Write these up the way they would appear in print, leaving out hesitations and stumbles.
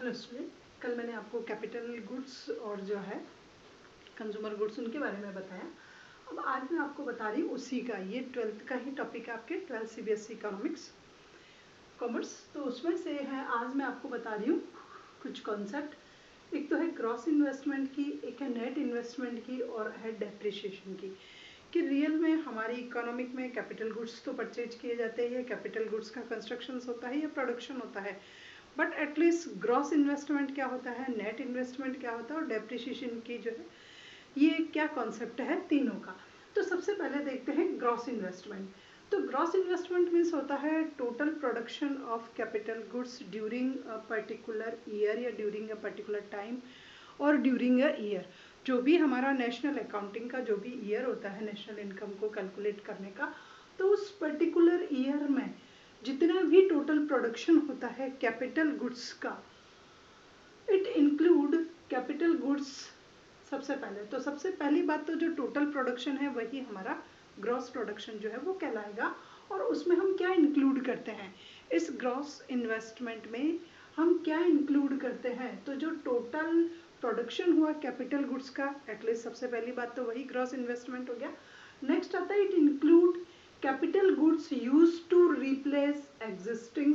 Hello student, कल मैंने आपको कैपिटल गुड्स और जो है कंज्यूमर गुड्स उनके बारे में बताया। अब आज मैं आपको बता रही हूँ उसी का, ये 12th का ही टॉपिक है आपके 12th CBSE इकोनॉमिक्स कॉमर्स। तो उसमें से है आज मैं आपको बता रही हूँ कुछ कॉन्सेप्ट। एक तो है ग्रॉस इन्वेस्टमेंट की, एक है नेट इन्वेस्टमेंट की और है डेप्रिसिएशन की, कि रियल में हमारी इकोनॉमिक में कैपिटल गुड्स तो परचेज किए जाते हैं, कैपिटल गुड्स का कंस्ट्रक्शन होता है या प्रोडक्शन होता है, बट एटलीस्ट ग्रॉस इन्वेस्टमेंट क्या होता है, नेट इन्वेस्टमेंट क्या होता है और डेप्रिसिएशन की जो है ये क्या कॉन्सेप्ट है तीनों का। तो सबसे पहले देखते हैं ग्रॉस इन्वेस्टमेंट। तो ग्रॉस इन्वेस्टमेंट मीन्स होता है total production of capital goods during a particular year या ड्यूरिंग अ पर्टिकुलर टाइम और ड्यूरिंग अ ईयर। जो भी हमारा नेशनल अकाउंटिंग का जो भी ईयर होता है नेशनल इनकम को कैलकुलेट करने का, तो उस पर्टिकुलर ईयर में जितना भी टोटल प्रोडक्शन होता है कैपिटल गुड्स का, इट इंक्लूड कैपिटल गुड्स। सबसे पहली बात तो जो टोटल प्रोडक्शन है वही हमारा ग्रॉस प्रोडक्शन जो है वो कहलाएगा। और उसमें हम क्या इंक्लूड करते हैं, इस ग्रॉस इन्वेस्टमेंट में हम क्या इंक्लूड करते हैं, तो जो टोटल प्रोडक्शन हुआ कैपिटल गुड्स का, एटलीस्ट सबसे पहली बात तो वही ग्रॉस इन्वेस्टमेंट हो गया। नेक्स्ट आता है it include capital goods use to replace existing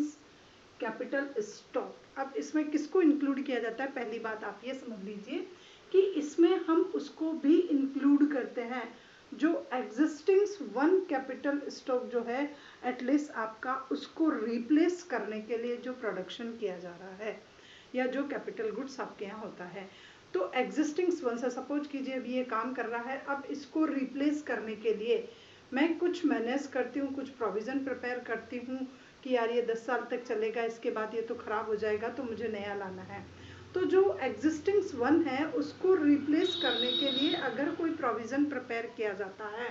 capital stock. अब इसमें किसको इंक्लूड किया जाता है, पहली बात आप ये समझ लीजिए कि इसमें हम उसको भी इंक्लूड करते हैं जो एग्जिस्टिंग वन कैपिटल स्टॉक जो है एटलीस्ट आपका उसको रिप्लेस करने के लिए जो प्रोडक्शन किया जा रहा है या जो कैपिटल गुड्स आपके यहाँ होता है। तो एग्जिस्टिंग वन से सपोज कीजिए अभी ये काम कर रहा है, अब इसको रिप्लेस करने के लिए मैं कुछ मैनेज करती हूँ, कुछ प्रोविज़न प्रिपेयर करती हूँ कि यार ये 10 साल तक चलेगा, इसके बाद ये तो ख़राब हो जाएगा तो मुझे नया लाना है। तो जो एग्जिस्टिंग वन है उसको रिप्लेस करने के लिए अगर कोई प्रोविज़न प्रिपेयर किया जाता है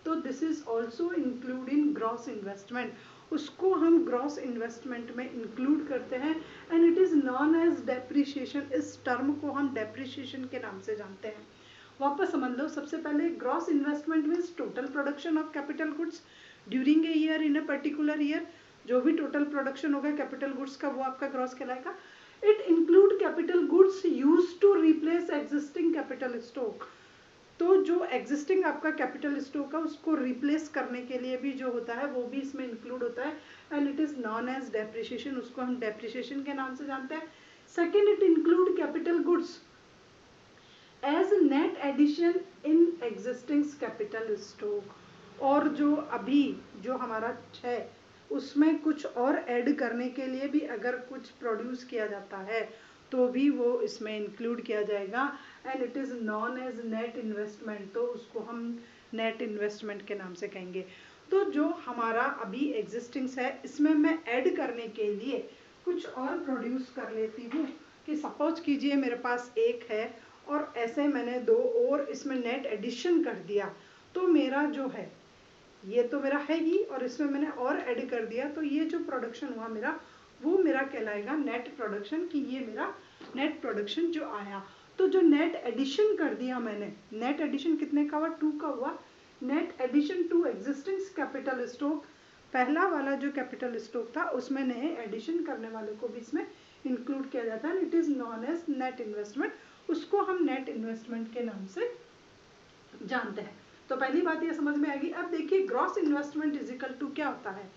तो this is also include in gross investment. उसको हम ग्रॉस इन्वेस्टमेंट में इंक्लूड करते हैं and it is known as depreciation. इस टर्म को हम डेप्रिसिएशन के नाम से जानते हैं। वापस समझ लो, सबसे पहले gross investment means total production of capital goods during a year in a particular year. जो भी टोटल प्रोडक्शन होगा कैपिटल गुड्स का वो आपका ग्रॉस कहलाएगा। It include capital goods use to replace existing capital stock. तो जो एग्जिस्टिंग आपका कैपिटल स्टॉक है उसको रिप्लेस करने के लिए भी जो होता है वो भी इसमें इंक्लूड होता है and it is known as depreciation. उसको हम डेप्रिसिएशन के नाम से जानते हैं। Second, it include capital goods as net addition in existing capital stock. और जो अभी जो हमारा है उसमें कुछ और ऐड करने के लिए भी अगर कुछ प्रोड्यूस किया जाता है तो भी वो इसमें इंक्लूड किया जाएगा and it is known as net investment. तो उसको हम नेट इन्वेस्टमेंट के नाम से कहेंगे। तो जो हमारा अभी एग्जिस्टिंग है इसमें मैं ऐड करने के लिए कुछ और प्रोड्यूस कर लेती हूँ कि सपोज कीजिए मेरे पास एक है और ऐसे मैंने दो और इसमें नेट एडिशन कर दिया, तो मेरा जो है ये तो मेरा है ही और इसमें मैंने और ऐड कर दिया, तो ये जो प्रोडक्शन हुआ मेरा वो मेरा कहलाएगा नेट प्रोडक्शन, कि ये मेरा नेट प्रोडक्शन जो आया। तो जो नेट एडिशन कर दिया मैंने, नेट एडिशन कितने का हुआ, 2 का हुआ। Net addition to existing capital stock, पहला वाला जो कैपिटल स्टॉक था उसमें नए एडिशन करने वाले को भी इसमें इंक्लूड किया जाता है। It is known as net investment. उसको हम नेट इन्वेस्टमेंट के नाम से जानते हैं। तो पहली बात ये समझ में आएगी। अब देखिए gross investment is equal to क्या होता है,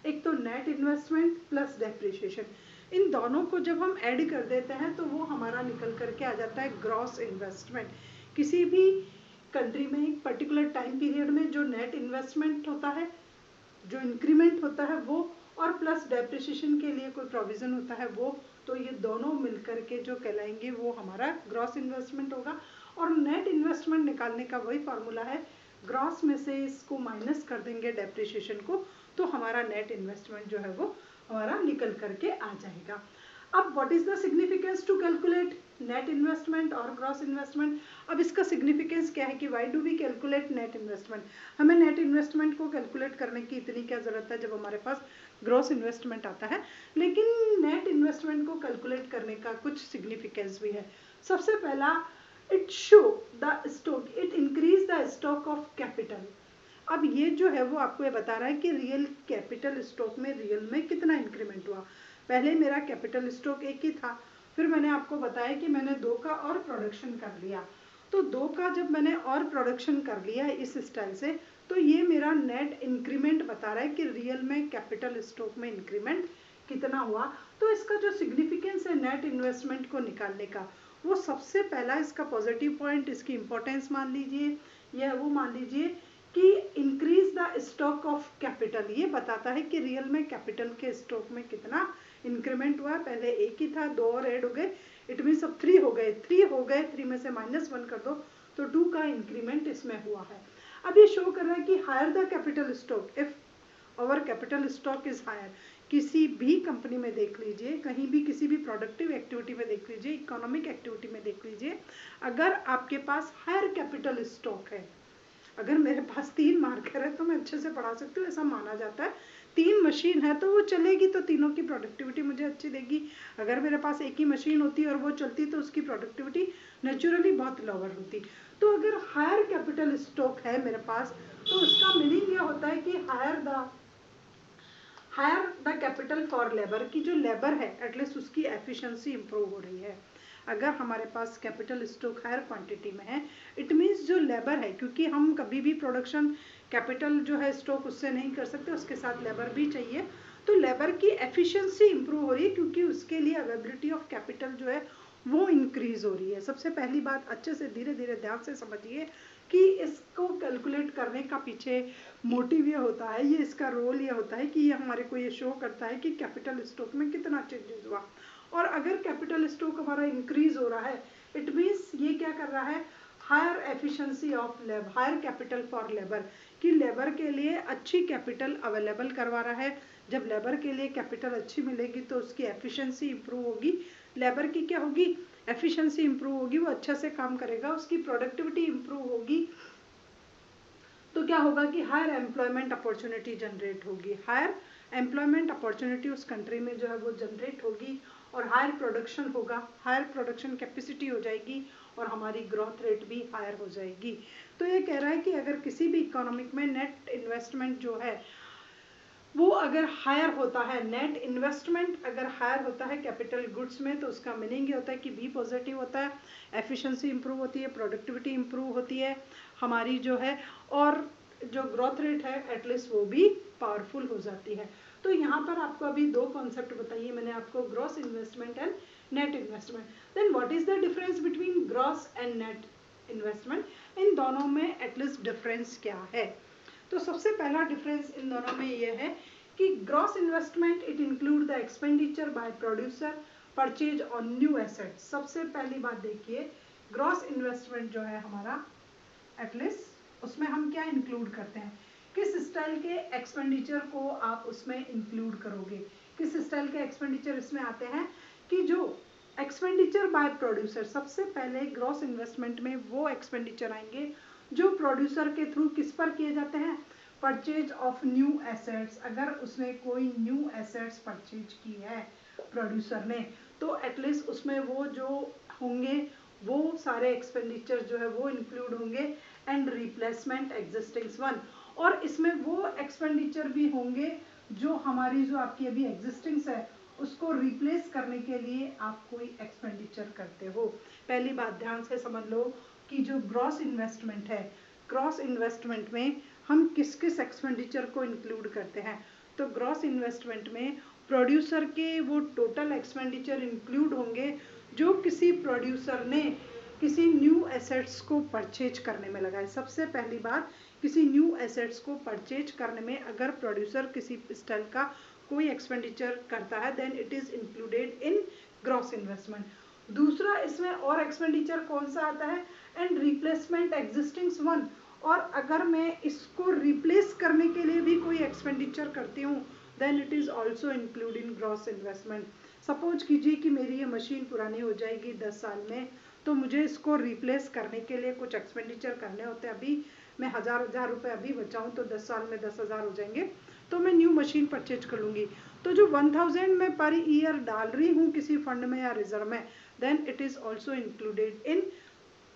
एक तो नेट इन्वेस्टमेंट प्लस डेप्रिसिएशन। इन दोनों को जब हम ऐड कर देते हैं तो वो हमारा निकल करके आ जाता है ग्रॉस इन्वेस्टमेंट। किसी भी कंट्री में एक पर्टिकुलर टाइम पीरियड में जो नेट इन्वेस्टमेंट होता है, जो इंक्रीमेंट होता है वो, और प्लस डेप्रिसिएशन के लिए कोई प्रोविज़न होता है वो, तो ये दोनों मिलकर के जो कहलाएंगे वो हमारा ग्रॉस इन्वेस्टमेंट होगा। और नेट इन्वेस्टमेंट निकालने का वही फार्मूला है, ग्रॉस में से इसको माइनस कर देंगे डेप्रिसिएशन को, तो हमारा नेट इन्वेस्टमेंट जो है वो हमारा निकल करके आ जाएगा। अब what is the significance to calculate net investment और ग्रॉस इन्वेस्टमेंट। अब इसका सिग्निफिकेंस क्या है कि why do we calculate net investment. हमें नेट इन्वेस्टमेंट को कैलकुलेट करने की इतनी क्या ज़रूरत है जब हमारे पास ग्रॉस इन्वेस्टमेंट आता है। लेकिन नेट इन्वेस्टमेंट को कैलकुलेट करने का कुछ सिग्निफिकेंस भी है। सबसे पहला, it show the stock, it increase the stock of capital. अब ये जो है वो आपको ये बता रहा है कि रियल कैपिटल स्टॉक में रियल में कितना इंक्रीमेंट हुआ। पहले मेरा कैपिटल स्टॉक एक ही था, फिर मैंने आपको बताया कि मैंने 2 का और प्रोडक्शन कर लिया। तो 2 का जब मैंने और प्रोडक्शन कर लिया इस स्टाइल से, तो ये मेरा नेट इंक्रीमेंट बता रहा है कि रियल में कैपिटल स्टॉक में इंक्रीमेंट कितना हुआ। तो इसका जो सिग्निफिकेंस है नेट इन्वेस्टमेंट को निकालने का, वो सबसे पहला इसका पॉजिटिव पॉइंट, इसकी इंपॉर्टेंस मान लीजिए, या वो मान लीजिए कि increase the stock of capital, ये बताता है कि रियल में कैपिटल के स्टॉक में कितना इंक्रीमेंट हुआ। पहले एक ही था, 2 और ऐड हो गए, इट मीन्स अब 3 हो गए, 3 में से -1 कर दो तो 2 का इंक्रीमेंट इसमें हुआ है। अब ये शो कर रहा है कि higher the capital stock if our capital stock is higher. किसी भी कंपनी में देख लीजिए, कहीं भी किसी भी प्रोडक्टिव एक्टिविटी में देख लीजिए, इकोनॉमिक एक्टिविटी में देख लीजिए, अगर आपके पास हायर कैपिटल स्टॉक है, अगर मेरे पास 3 मार्कर है तो मैं अच्छे से पढ़ा सकती हूँ, ऐसा माना जाता है। 3 मशीन है तो वो चलेगी तो तीनों की प्रोडक्टिविटी मुझे अच्छी देगी। अगर मेरे पास एक ही मशीन होती और वो चलती तो उसकी प्रोडक्टिविटी नेचुरली बहुत लोअर होती। तो अगर हायर कैपिटल स्टॉक है मेरे पास, तो उसका मीनिंग ये होता है कि higher the capital for labour, की जो लेबर है एटलीस्ट उसकी एफिशिएंसी इंप्रूव हो रही है। अगर हमारे पास कैपिटल स्टॉक हायर क्वांटिटी में है, इट मीन्स जो लेबर है, क्योंकि हम कभी भी प्रोडक्शन कैपिटल जो है स्टॉक उससे नहीं कर सकते, उसके साथ लेबर भी चाहिए। तो लेबर की एफिशिएंसी इंप्रूव हो रही है क्योंकि उसके लिए अवेलेबिलिटी ऑफ कैपिटल जो है वो इंक्रीज हो रही है। सबसे पहली बात, अच्छे से धीरे धीरे ध्यान से समझिए कि इसको कैलकुलेट करने का पीछे मोटिव ये होता है, ये इसका रोल ये होता है कि ये हमारे को ये शो करता है कि कैपिटल स्टॉक में कितना चेंजेस हुआ। और अगर कैपिटल स्टॉक हमारा इंक्रीज हो रहा है, इट मीन्स ये क्या कर रहा है, higher efficiency of labour, higher capital for labour, कि लेबर के लिए अच्छी कैपिटल अवेलेबल करवा रहा है। जब लेबर के लिए कैपिटल अच्छी मिलेगी तो उसकी एफिशिएंसी इंप्रूव होगी। लेबर की क्या होगी, एफिशिएंसी इंप्रूव होगी, वो अच्छा से काम करेगा, उसकी प्रोडक्टिविटी इंप्रूव होगी। तो क्या होगा कि हायर एम्प्लॉयमेंट अपॉर्चुनिटी जनरेट होगी, हायर एम्प्लॉयमेंट अपॉर्चुनिटी उस कंट्री में जो है वो जनरेट होगी, और हायर प्रोडक्शन होगा, हायर प्रोडक्शन कैपेसिटी हो जाएगी, और हमारी ग्रोथ रेट भी हायर हो जाएगी। तो ये कह रहा है कि अगर किसी भी इकोनॉमिक में नेट इन्वेस्टमेंट जो है वो अगर हायर होता है, नेट इन्वेस्टमेंट अगर हायर होता है कैपिटल गुड्स में, तो उसका मीनिंग ये होता है कि बी पॉजिटिव होता है, एफिशिएंसी इंप्रूव होती है, प्रोडक्टिविटी इंप्रूव होती है हमारी जो है, और जो ग्रोथ रेट है एटलीस्ट वो भी पावरफुल हो जाती है। तो यहाँ पर आपको अभी 2 कॉन्सेप्ट बताइए मैंने आपको, gross investment and net investment. Then what is the difference between gross and net investment, इन दोनों में एटलीस्ट डिफरेंस क्या है। तो सबसे पहला डिफरेंस इन दोनों में ये है कि gross investment it include the expenditure bye producer purchase on new assets. सबसे पहली बात देखिए, ग्रॉस इन्वेस्टमेंट जो है हमारा एटलीस्ट उसमें हम क्या इंक्लूड करते हैं, किस स्टाइल के एक्सपेंडिचर को आप उसमें इंक्लूड करोगे, किस स्टाइल के एक्सपेंडिचर इसमें आते हैं कि जो एक्सपेंडिचर बाय प्रोड्यूसर, सबसे पहले ग्रॉस इन्वेस्टमेंट में वो एक्सपेंडिचर आएंगे जो प्रोड्यूसर के थ्रू किस पर किए जाते हैं, परचेज ऑफ न्यू एसेट्स। अगर उसने कोई न्यू एसेट्स परचेज की है प्रोड्यूसर ने, तो एटलीस्ट उसमें वो जो होंगे वो सारे एक्सपेंडिचर जो है वो इंक्लूड होंगे, एंड रिप्लेसमेंट एग्जिस्टिंग वन, और इसमें वो एक्सपेंडिचर भी होंगे जो हमारी जो आपकी अभी एग्जिस्टिंग्स है उसको रिप्लेस करने के लिए आप कोई एक्सपेंडिचर करते हो। पहली बात ध्यान से समझ लो कि जो ग्रॉस इन्वेस्टमेंट है, ग्रॉस इन्वेस्टमेंट में हम किस किस एक्सपेंडिचर को इंक्लूड करते हैं। तो ग्रॉस इन्वेस्टमेंट में प्रोड्यूसर के वो टोटल एक्सपेंडिचर इंक्लूड होंगे जो किसी प्रोड्यूसर ने किसी न्यू एसेट्स को परचेज करने में लगाए। सबसे पहली बात, किसी न्यू एसेट्स को परचेज करने में अगर प्रोड्यूसर किसी स्टाइल का कोई एक्सपेंडिचर करता है, then it is included in gross investment. दूसरा इसमें और एक्सपेंडिचर कौन सा आता है, एंड रिप्लेसमेंट एग्जिस्टिंग वन, और अगर मैं इसको रिप्लेस करने के लिए भी कोई एक्सपेंडिचर करती हूँ, then it is also include in gross investment. Suppose कीजिए कि मेरी ये मशीन पुरानी हो जाएगी 10 साल में, तो मुझे इसको रिप्लेस करने के लिए कुछ एक्सपेंडिचर करने होते हैं। अभी मैं 1000 रुपये अभी बचाऊँ तो 10 साल में 10,000 हो जाएंगे, तो मैं न्यू मशीन परचेज कर लूँगी। तो जो 1000 मैं पर ईयर डाल रही हूँ किसी फंड में या रिजर्व में, then it is also included in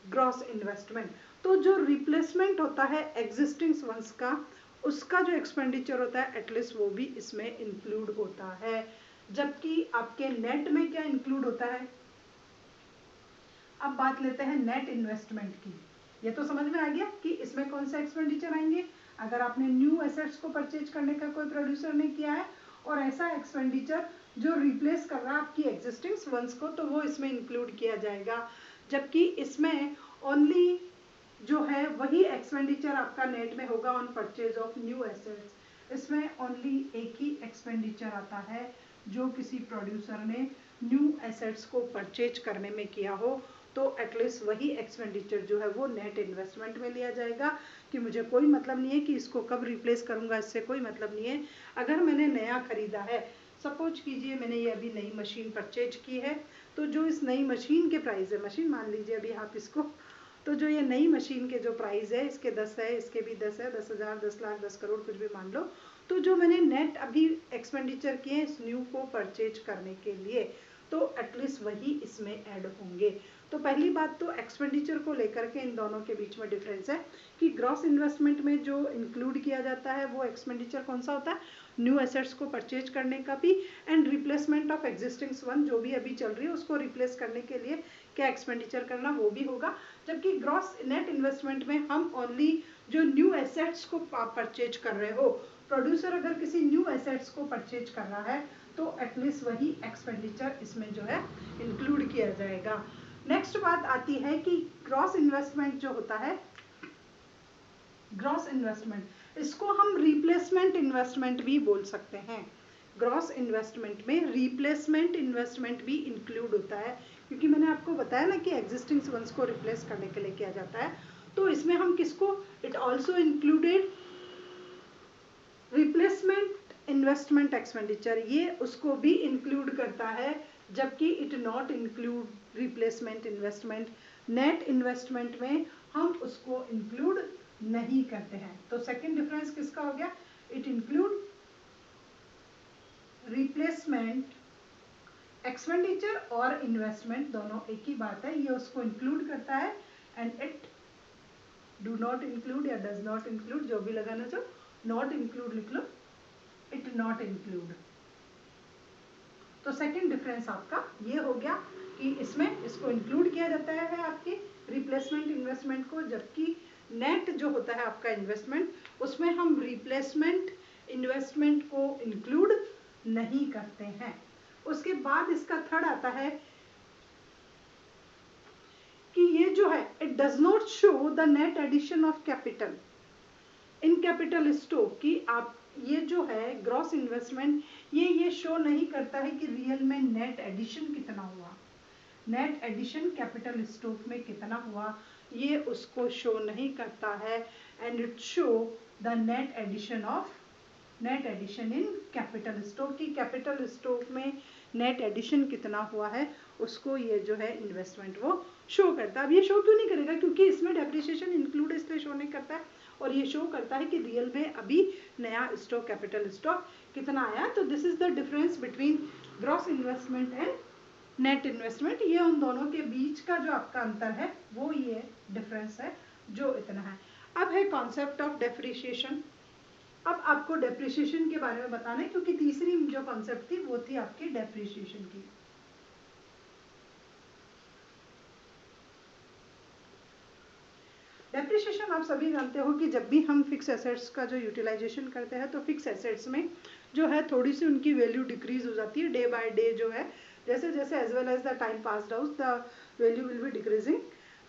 gross investment. तो जो रिप्लेसमेंट होता है एग्जिस्टिंग वंस का, उसका जो एक्सपेंडिचर होता है एटलीस्ट वो भी इसमें इंक्लूड होता है। जबकि आपके नेट में क्या इंक्लूड होता है, अब बात लेते हैं नेट इन्वेस्टमेंट की। ये तो समझ में आ गया कि इसमें कौन सा एक्सपेंडिचर आएंगे। अगर आपने न्यू एसेट्स को परचेज करने का कोई प्रोड्यूसर ने किया है और ऐसा एक्सपेंडिचर जो रिप्लेस कर रहा है आपकी एग्जिस्टिंग वंस को, तो वो इसमें इंक्लूड किया जाएगा। जबकि इसमें ओनली जो है वही एक्सपेंडिचर आपका नेट में होगा on purchase of new assets. इसमें ओनली एक ही एक्सपेंडिचर आता है जो किसी प्रोड्यूसर ने न्यू एसेट्स को परचेज करने में किया हो, तो एटलीस्ट वही एक्सपेंडिचर जो है वो नेट इन्वेस्टमेंट में लिया जाएगा। कि मुझे कोई मतलब नहीं है कि इसको कब रिप्लेस करूंगा, इससे कोई मतलब नहीं है। अगर मैंने नया खरीदा है, सपोज कीजिए मैंने ये अभी नई मशीन परचेज की है, तो जो इस नई मशीन के प्राइस है, मशीन मान लीजिए अभी आप इसको, तो जो ये नई मशीन के जो प्राइस है, इसके 10 है, इसके भी 10 है, 10,000, 10 लाख, 10 करोड़ कुछ भी मान लो, तो जो मैंने नेट अभी एक्सपेंडिचर किए इस न्यू को परचेज करने के लिए, तो एटलीस्ट वही इसमें ऐड होंगे। तो पहली बात तो एक्सपेंडिचर को लेकर के इन दोनों के बीच में डिफरेंस है कि ग्रॉस इन्वेस्टमेंट में जो इंक्लूड किया जाता है वो एक्सपेंडिचर कौन सा होता है, न्यू एसेट्स को परचेज करने का भी, and replacement of existing one जो भी अभी चल रही है उसको रिप्लेस करने के लिए क्या एक्सपेंडिचर करना वो भी होगा। जबकि ग्रॉस नेट इन्वेस्टमेंट में हम ओनली जो न्यू एसेट्स को परचेज कर रहे हो, प्रोड्यूसर अगर किसी न्यू एसेट्स को परचेज कर रहा है तो एटलीस्ट वही एक्सपेंडिचर इसमें जो है इंक्लूड किया जाएगा। नेक्स्ट बात आती है कि ग्रॉस इन्वेस्टमेंट जो होता है, ग्रॉस इन्वेस्टमेंट इसको हम रिप्लेसमेंट इन्वेस्टमेंट भी बोल सकते हैं। ग्रॉस इन्वेस्टमेंट में रिप्लेसमेंट इन्वेस्टमेंट भी इंक्लूड होता है, क्योंकि मैंने आपको बताया ना कि एग्जिस्टिंग वंस को रिप्लेस करने के लिए किया जाता है। तो इसमें हम किसको, it also included replacement investment expenditure, ये उसको भी इंक्लूड करता है, जबकि it not include replacement investment. Net investment में हम उसको इंक्लूड नहीं करते हैं। तो सेकंड डिफरेंस किसका हो गया, इट इंक्लूड रिप्लेसमेंट एक्सपेंडिचर और इन्वेस्टमेंट दोनों एक ही बात है, ये उसको इंक्लूड करता है। And it do not include या डज नॉट इंक्लूड, जो भी लगाना चाहो, नॉट इंक्लूड लिख लो, इट नॉट इंक्लूड। तो सेकंड डिफरेंस आपका ये हो गया कि इसमें इसको इंक्लूड किया जाता है आपके रिप्लेसमेंट इन्वेस्टमेंट को, जबकि नेट जो होता है आपका इन्वेस्टमेंट, उसमें हम रिप्लेसमेंट इन्वेस्टमेंट को इंक्लूड नहीं करते हैं। उसके बाद इसका थर्ड आता है कि ये जो है it does not show the net addition of capital in capital stock, की आप ये जो है ग्रॉस इन्वेस्टमेंट ये शो नहीं करता है कि रियल में नेट एडिशन कितना हुआ, नेट एडिशन कैपिटल स्टॉक में कितना हुआ, ये उसको शो नहीं करता है। And it show the net addition in capital stock, की कैपिटल स्टॉक में नेट एडिशन कितना हुआ है उसको ये जो है इन्वेस्टमेंट वो शो करता है। अब ये शो क्यों नहीं करेगा, क्योंकि इसमें डेप्रिसिएशन इंक्लूड इसलिए शो नहीं करता है, और ये शो करता है कि रियल में अभी नया स्टॉक कैपिटल स्टॉक कितना आया। तो this is the difference between gross investment and net investment. ये उन दोनों के बीच का जो आपका अंतर है वो ये डिफरेंस है जो इतना है। अब है कॉन्सेप्ट ऑफ डेप्रिसिएशन। अब आपको डेप्रिसिएशन के बारे में बताना है, क्योंकि तीसरी जो कॉन्सेप्ट थी वो थी आपकी डेप्रिसिएशन की। डेप्रिसिएशन आप सभी जानते हो कि जब भी हम फिक्स एसेट्स का जो यूटिलाइजेशन करते हैं, तो फिक्स एसेट्स में जो है थोड़ी सी उनकी वैल्यू डिक्रीज हो जाती है डे बाय डे, जो है जैसे जैसे as well as the time passed out the value will be decreasing.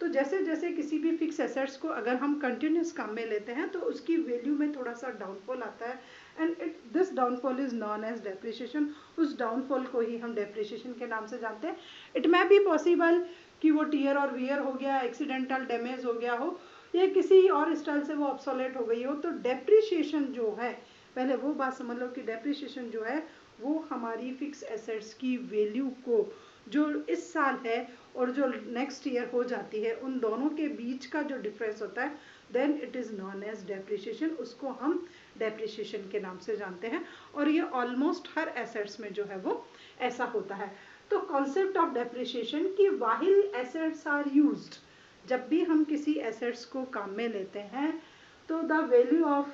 तो जैसे जैसे किसी भी फिक्स एसेट्स को अगर हम कंटिन्यूस काम में लेते हैं तो उसकी वैल्यू में थोड़ा सा डाउनफॉल आता है, and this downfall is known as depreciation. उस डाउनफॉल को ही हम डेप्रिसिएशन के नाम से जानते हैं। इट मे बी पॉसिबल कि वो टीयर और वियर हो गया, एक्सीडेंटल डैमेज हो गया हो, या किसी और स्टाइल से वो ऑब्सोलेट हो गई हो। तो डेप्रिसिएशन जो है, पहले वो बात समझ लो कि डेप्रिसिएशन जो है वो हमारी फिक्स एसेट्स की वैल्यू को जो इस साल है और जो नेक्स्ट ईयर हो जाती है, उन दोनों के बीच का जो डिफरेंस होता है, then it is known as depreciation. उसको हम डेप्रिसिएशन के नाम से जानते हैं, और ये ऑलमोस्ट हर एसेट्स में जो है वो ऐसा होता है। तो कॉन्सेप्ट ऑफ डेप्रिसिएशन की व्हाइल एसेट्स आर यूज्ड, जब भी हम किसी एसेट्स को काम में लेते हैं तो the value of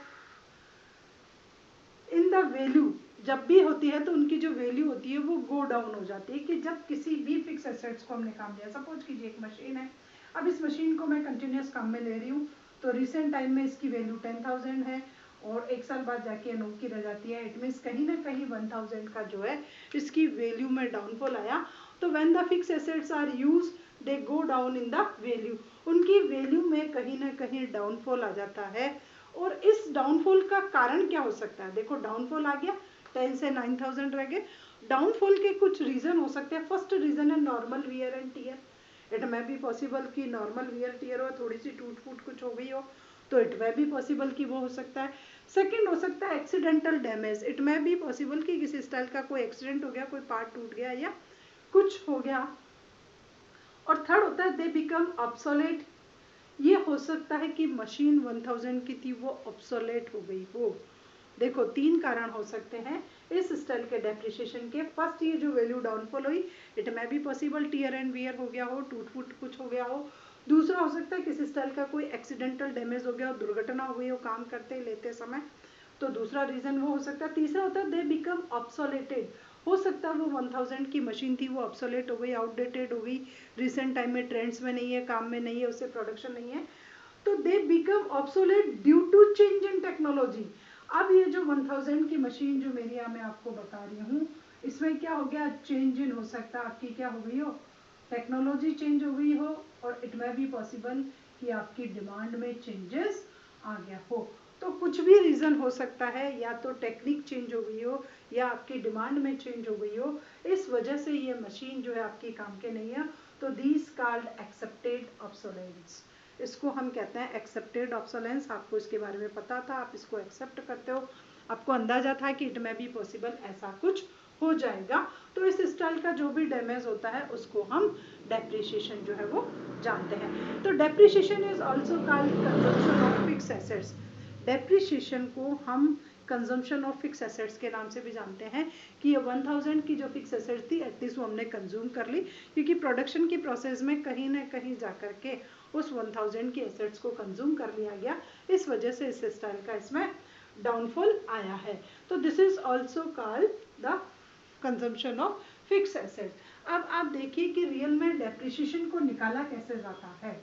in the value जब भी होती है तो उनकी जो वैल्यू होती है वो गो डाउन हो जाती है, कि जब किसी भी फिक्स एसेट्स को हमने काम लिया, सपोज कीजिए एक मशीन है, अब इस मशीन को मैं कंटिन्यूस काम में ले रही हूँ, तो रिसेंट टाइम में इसकी वैल्यू 10,000 है और एक साल बाद जाके 9 की रह जाती है। इट मीन्स कहीं ना कहीं 1,000 का जो है इसकी वैल्यू में डाउनफॉल आया। तो when the fix assets are use they go down in the value, उनकी वैल्यू में कहीं ना कहीं डाउनफॉल आ जाता है। और इस डाउनफॉल का कारण क्या हो सकता है? देखो डाउनफॉल आ गया, 10 से 9,000 रह गए। डाउनफॉल के कुछ रीजन हो सकते हैं। फर्स्ट रीजन है normal wear and tear. It may be possible कि नॉर्मल वियर टीयर हो, थोड़ी सी टूट फूट कुछ हो गई हो, तो इट मे बी पॉसिबल कि वो हो सकता है। सेकंड हो सकता है accidental damage. It may be possible कि किसी स्टाइल का कोई एक्सीडेंट हो गया, कोई पार्ट टूट गया या कुछ हो गया। और थर्ड होता है दे बिकम ऑब्सोलेट। ये हो सकता है कि मशीन 1000 की थी वो ऑब्सोलेट हो गई हो। देखो 3 कारण हो सकते हैं इस स्टाइल के डेप्रिसिएशन के। फर्स्ट, ये जो वैल्यू डाउनफॉल हुई, it may be possible tear and wear हो गया हो, टूट फूट कुछ हो गया हो। दूसरा हो सकता है किसी स्टाइल का कोई एक्सीडेंटल डैमेज हो गया हो, दुर्घटना हो गई हो काम करते लेते समय, तो दूसरा रीजन वो हो सकता है। तीसरा होता है दे बिकम ऑब्सोलेटेड। हो सकता है वो 1000 की मशीन थी वो ऑब्सोलेट हो गई, आउटडेटेड हो गई, रिसेंट टाइम में ट्रेंड्स में नहीं है, काम में नहीं है, उससे प्रोडक्शन नहीं है, तो they become obsolete due to change in technology. अब ये जो 1000 की मशीन जो मेरी मैं आपको बता रही हूँ, इसमें क्या हो गया, चेंज इन हो सकता है आपकी क्या हो गई हो, टेक्नोलॉजी चेंज हो गई हो, और इट मे बी पॉसिबल कि आपकी डिमांड में चेंजेस आ गया हो। तो कुछ भी रीजन हो सकता है, या तो टेक्निक चेंज हो गई हो या आपकी डिमांड में चेंज हो गई हो, इस वजह से ये मशीन जो है आपकी काम के नहीं है। तो दीज कॉल्ड एक्सेप्टेड ऑब्सोलेंस। इसको हम कहते हैं एक्सेप्टेड ऑब्सोलेंस। आपको इसके बारे में पता था, आप इसको एक्सेप्ट करते हो, आपको अंदाजा था कि इट में भी पॉसिबल ऐसा कुछ हो जाएगा। तो इस स्टाइल का जो भी डैमेज होता है उसको हम डेप्रिसिएशन जो है वो जानते हैं। तो depreciation is also called consumption of fix assets. Depreciation को हम कंजम्पशन ऑफ फिक्स एसेट्स के नाम से भी जानते हैं, कि ये 1000 की जो फिक्स एसेट्स थी एटलीस्ट वो हमने कंज्यूम कर ली, क्योंकि प्रोडक्शन की प्रोसेस में कहीं ना कहीं जाकर के उस 1000 की एसेट्स को कंज्यूम कर लिया गया, इस वजह से इस स्टाइल का इसमें डाउनफॉल आया है। तो this is also called the consumption of fix asset. अब आप देखिए कि रियल में डेप्रिसिएशन को निकाला कैसे जाता है।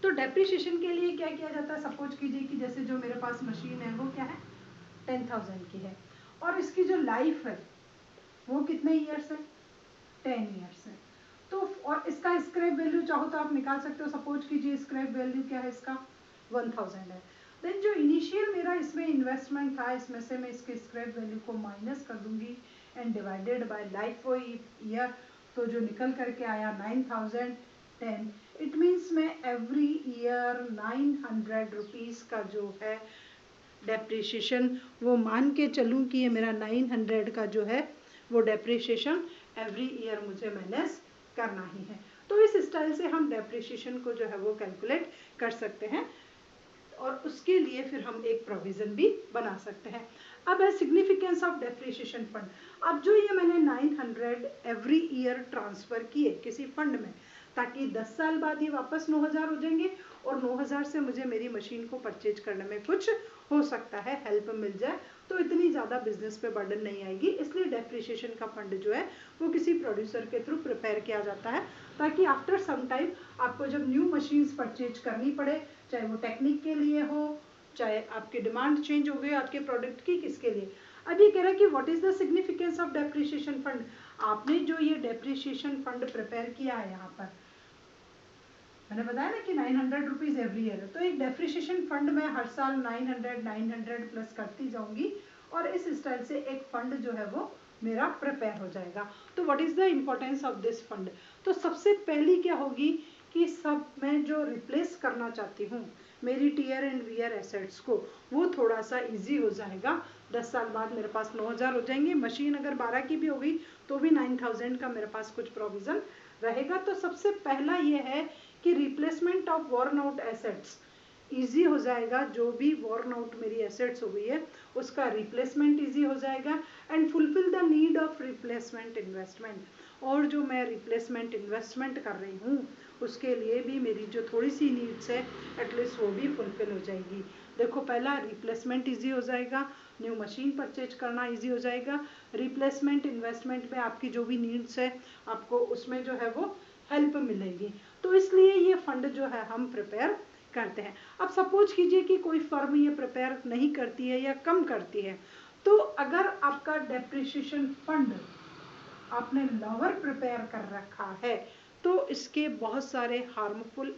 तो डेप्रिसिएशन के लिए क्या किया जाता है, सपोज कीजिए कि जैसे जो मेरे पास मशीन है वो क्या है 10,000 की है, और इसकी जो लाइफ है वो कितने ईयर्स है 10 ईयर्स है। तो और इसका स्क्रैप वैल्यू चाहो तो आप निकाल सकते हो। सपोज कीजिए स्क्रैप वैल्यू क्या है इसका 1000 है। देन जो इनिशियल मेरा इसमें इन्वेस्टमेंट था, इसमें से मैं इसके स्क्रैप वैल्यू को माइनस कर दूंगी and divided by life year, तो जो निकल करके आया 9010। इट मीन्स मैं एवरी ईयर 900 रुपीज़ का जो है डेप्रिसिएशन वो मान के चलूँ कि ये मेरा 900 का जो है वो डेप्रिसिएशन एवरी ईयर मुझे मैनेज करना ही है। तो इस स्टाइल से हम डेप्रिसिएशन को जो है वो कैलकुलेट कर सकते हैं, और उसके लिए फिर हम एक प्रोविजन भी बना सकते हैं। अब है सिग्निफिकेंस ऑफ डेप्रिसिएशन फंड। अब जो ये मैंने 900 एवरी ईयर ट्रांसफर किए किसी फंड में, ताकि 10 साल बाद ये वापस 9000 हो जाएंगे, और 9000 से मुझे मेरी मशीन को परचेज करने में कुछ हो सकता है हेल्प मिल जाए, तो इतनी ज़्यादा बिजनेस पे बर्डन नहीं आएगी। इसलिए डेप्रिसिएशन का फंड जो है वो किसी प्रोड्यूसर के थ्रू प्रिपेयर किया जाता है, ताकि आफ्टर सम टाइम आपको जब न्यू मशीन्स परचेज करनी पड़े, चाहे वो टेक्निक के लिए हो, चाहे आपकी डिमांड चेंज हो गई आपके प्रोडक्ट की, किसके लिए। अब ये कह रहा है कि what is the significance of depreciation fund. आपने जो ये डेप्रिसिएशन फंड प्रिपेयर किया है, यहाँ पर मैंने बताया ना कि 900 रुपीज़ एवरी ईयर है, तो एक डेप्रिसिएशन फंड में हर साल 900 प्लस करती जाऊंगी, और इस स्टाइल से एक फंड जो है वो मेरा प्रिपेयर हो जाएगा। तो what is the importance of this fund. तो सबसे पहली क्या होगी कि सब मैं जो रिप्लेस करना चाहती हूँ मेरी टीयर एंड वियर एसेट्स को, वो थोड़ा सा इजी हो जाएगा। 10 साल बाद मेरे पास 9000 हो जाएंगे, मशीन अगर 12 की भी हो गई तो भी 9000 का मेरे पास कुछ प्रोविजन रहेगा। तो सबसे पहला ये है कि replacement of worn out assets easy हो जाएगा। जो भी वॉर्न आउट मेरी एसेट्स हो गई है उसका रिप्लेसमेंट ईजी हो जाएगा, and fulfil the need of replacement investment. और जो मैं रिप्लेसमेंट इन्वेस्टमेंट कर रही हूँ उसके लिए भी मेरी जो थोड़ी सी नीड्स है एटलीस्ट वो भी फुलफिल हो जाएगी। देखो, पहला रिप्लेसमेंट ईजी हो जाएगा, न्यू मशीन परचेज करना ईजी हो जाएगा, रिप्लेसमेंट इन्वेस्टमेंट में आपकी जो भी नीड्स है आपको उसमें जो है वो हेल्प मिलेगी। तो इसलिए ये फंड जो है हम प्रिपेयर करते हैं। अब सपोज कीजिए कि कोई फर्म ये प्रिपेयर नहीं करती है या कम करती है, तो अगर आपका डेप्रिसिएशन फंड आपने लोअर प्रिपेयर कर रखा है तो इसके बहुत सारे हार्मफुल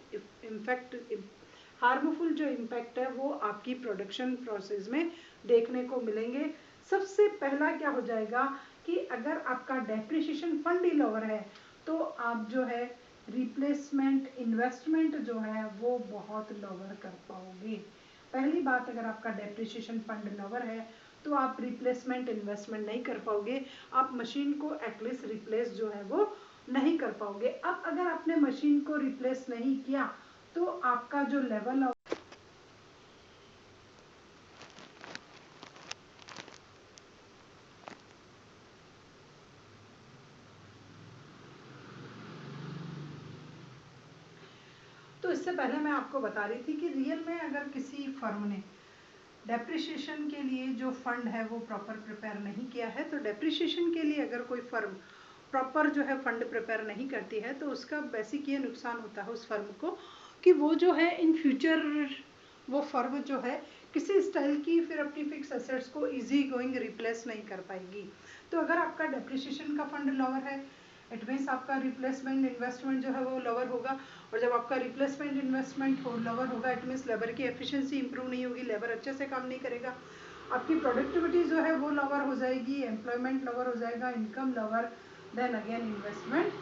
जो इम्पैक्ट है वो आपकी प्रोडक्शन प्रोसेस में देखने को मिलेंगे। सबसे पहला क्या हो जाएगा कि अगर आपका डेप्रिसिएशन फंड ही लोअर है तो आप जो है रिप्लेसमेंट इन्वेस्टमेंट जो है वो बहुत लोअर कर पाओगे। पहली बात, अगर आपका डेप्रिसिएशन फंड लोअर है तो आप रिप्लेसमेंट इन्वेस्टमेंट नहीं कर पाओगे, आप मशीन को एटलीस्ट रिप्लेस जो है वो नहीं कर पाओगे। अब अगर आपने मशीन को रिप्लेस नहीं किया तो आपका जो लेवल ऑफ तो इससे पहले मैं आपको बता रही थी कि रियल में अगर किसी फर्म ने डेप्रिसिएशन के लिए जो फंड है वो प्रॉपर प्रिपेयर नहीं किया है, तो डेप्रिसिएशन के लिए अगर कोई फर्म प्रॉपर जो है फंड प्रिपेयर नहीं करती है तो उसका बेसिक ये नुकसान होता है उस फर्म को कि वो जो है इन फ्यूचर वो फर्म जो है किसी स्टाइल की फिर अपनी फिक्स एसेट्स को इजी गोइंग रिप्लेस नहीं कर पाएगी। तो अगर आपका डेप्रिसिएशन का फंड लोअर है इट मीन्स आपका रिप्लेसमेंट इन्वेस्टमेंट जो है वो लोअर होगा, और जब आपका रिप्लेसमेंट इन्वेस्टमेंट लोअर होगा इट मीन्स लेबर की एफिशिएंसी इंप्रूव नहीं होगी, लेबर अच्छे से काम नहीं करेगा, आपकी प्रोडक्टिविटी जो है वो लोअर हो जाएगी, एम्प्लॉयमेंट लोअर हो जाएगा, income lower, then again investment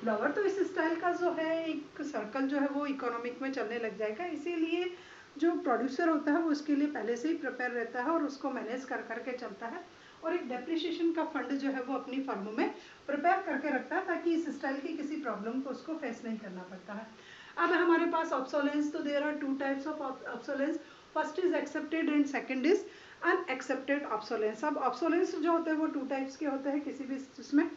lower. तो इस स्टाइल का जो है एक सर्कल जो है वो इकोनॉमिक में चलने लग जाएगा। इसीलिए जो प्रोड्यूसर होता है वो उसके लिए पहले से ही प्रिपेयर रहता है और उसको मैनेज कर करके चलता है, और एक डेप्रिसिएशन का फंड जो है वो अपनी फर्म में प्रिपेयर करके रखता है ताकि इस स्टाइल की किसी प्रॉब्लम को उसको फेस नहीं करना पड़ता है। अब हमारे पास ऑब्सोलेंस, तो there are two types of obsolescence, first is accepted and second is unaccepted obsolescence. अब ऑब्सोलेंस जो होते हैं वो टू टाइप्स के होते हैं किसी भी इसमें।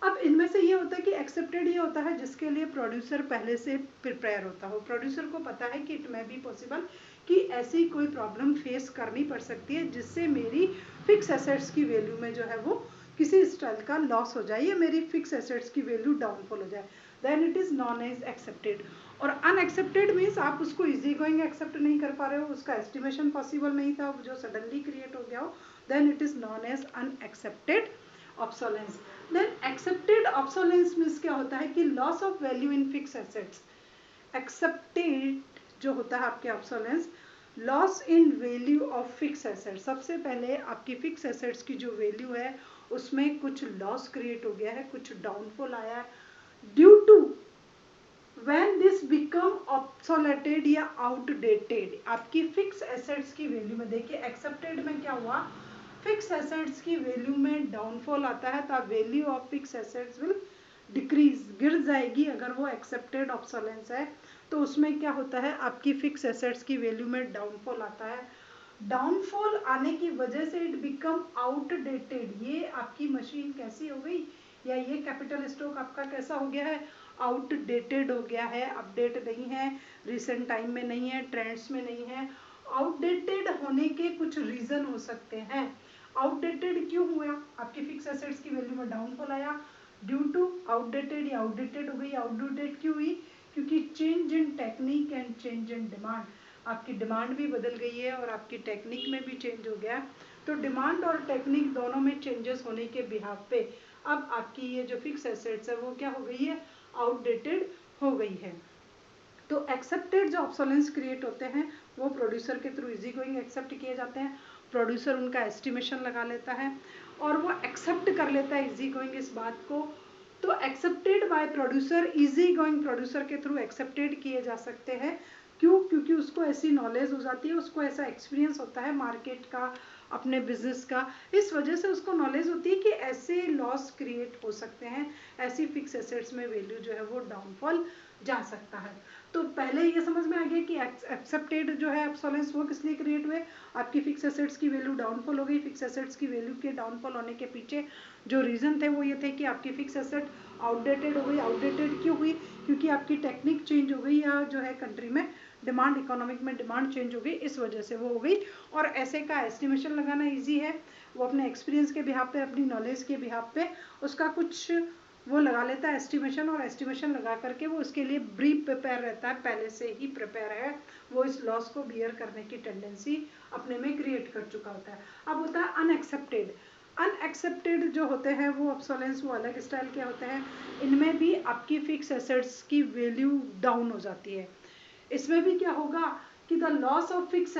अब इनमें से ये होता है कि एक्सेप्टेड ये होता है जिसके लिए प्रोड्यूसर पहले से प्रिपेयर होता हो, प्रोड्यूसर को पता है कि इट मे बी पॉसिबल कि ऐसी कोई प्रॉब्लम फेस करनी पड़ सकती है जिससे मेरी फिक्स एसेट्स की वैल्यू में जो है वो किसी स्टाइल का लॉस हो जाए या मेरी फिक्स एसेट्स की वैल्यू डाउनफॉल हो जाए, then it is known as accepted. और अनएक्सेप्टेड मीन्स आप उसको इजी गोइंग एक्सेप्ट नहीं कर पा रहे हो, उसका एस्टिमेशन पॉसिबल नहीं था जो सडनली क्रिएट हो गया हो, then it is known as unaccepted obsolescence. Then accepted obsolescence means क्या होता है कि loss of value in fix assets. Accepted जो होता है आपके obsolescence, loss in value of fix asset. सबसे पहले आपकी फिक्स एसेट्स की जो वैल्यू है उसमें कुछ लॉस क्रिएट हो गया है, कुछ डाउनफॉल आया है, due to when this become obsoleted या आउटडेटेड। आपकी फिक्स एसेट्स की वैल्यू में देखिए एक्सेप्टेड में क्या हुआ, फिक्स एसेट्स की वैल्यू में डाउनफॉल आता है तो value of fix assets will decrease, गिर जाएगी। अगर वो एक्सेप्टेड ऑब्सोलेंस है तो उसमें क्या होता है आपकी फिक्स एसेट्स की वैल्यू में डाउनफॉल आता है, डाउनफॉल आने की वजह से इट बिकम आउटडेटेड। ये आपकी मशीन कैसी हो गई या ये कैपिटल स्टॉक आपका कैसा हो गया है, आउटडेटेड हो गया है, अपडेट नहीं है, रिसेंट टाइम में नहीं है, ट्रेंड्स में नहीं है। आउटडेटेड होने के कुछ रीजन हो सकते हैं। आउटडेटेड क्यों हुआ, आपकी फिक्स एसेट्स की वैल्यू में डाउनफॉल आया ड्यू टू आउटडेटेड, या आउटडेटेड हो गई। आउटडेटेड क्यों हुई, क्योंकि change in technique and change in demand, आपकी डिमांड भी बदल गई है और आपकी टेक्निक में भी चेंज हो गया। तो डिमांड और टेक्निक दोनों में चेंजेस होने के बिहाफ पे अब आपकी ये जो फिक्स एसेट्स है वो क्या हो गई है, आउटडेटेड हो गई है। तो एक्सेप्टेड जो ऑब्सोलेंस क्रिएट होते हैं वो प्रोड्यूसर के थ्रू इजी गोइंग एक्सेप्ट किए जाते हैं, प्रोड्यूसर उनका एस्टिमेशन लगा लेता है और वो एक्सेप्ट कर लेता है इजी गोइंग इस बात को। तो accepted by producer, easy going producer के थ्रू एक्सेप्टेड किए जा सकते हैं। क्यों, क्योंकि उसको ऐसी नॉलेज हो जाती है, उसको ऐसा एक्सपीरियंस होता है मार्केट का, अपने बिजनेस का, इस वजह से उसको नॉलेज होती है कि ऐसे लॉस क्रिएट हो सकते हैं, ऐसी फिक्स एसेट्स में वैल्यू जो है वो डाउनफॉल जा सकता है। तो पहले ये समझ में आ गया कि एक्सेप्टेड जो है ऑब्सोलेंस वो किस लिए क्रिएट हुए, आपकी फिक्स एसेट्स की वैल्यू डाउनफॉल हो गई। फिक्स एसेट्स की वैल्यू के डाउनफॉल होने के पीछे जो रीज़न थे वो ये थे कि आपकी फिक्स एसेट आउटडेटेड हो गई। आउटडेटेड क्यों हुई, क्योंकि आपकी टेक्निक चेंज हो गई, या जो है कंट्री में डिमांड, इकोनॉमिक में डिमांड चेंज हो गई, इस वजह से वो हो गई। और ऐसे का एस्टिमेशन लगाना ईजी है, वो अपने एक्सपीरियंस के बिहाफ पे, अपनी नॉलेज के बिहाफ पे उसका कुछ वो लगा लेता है एस्टिमेशन, और एस्टिमेशन लगा करके वो उसके लिए ब्रीफ प्रिपेयर रहता है, पहले से ही प्रिपेयर है, वो इस लॉस को बियर करने की टेंडेंसी अपने में क्रिएट कर चुका होता है। अब होता है अनएक्सेप्टेड। अनएक्सेप्टेड जो होते हैं वो ऑब्सोलेंस, वो अलग स्टाइल के होते हैं। इनमें भी आपकी फिक्स एसेट्स की वैल्यू डाउन हो जाती है। इसमें भी क्या होगा कि the loss of fix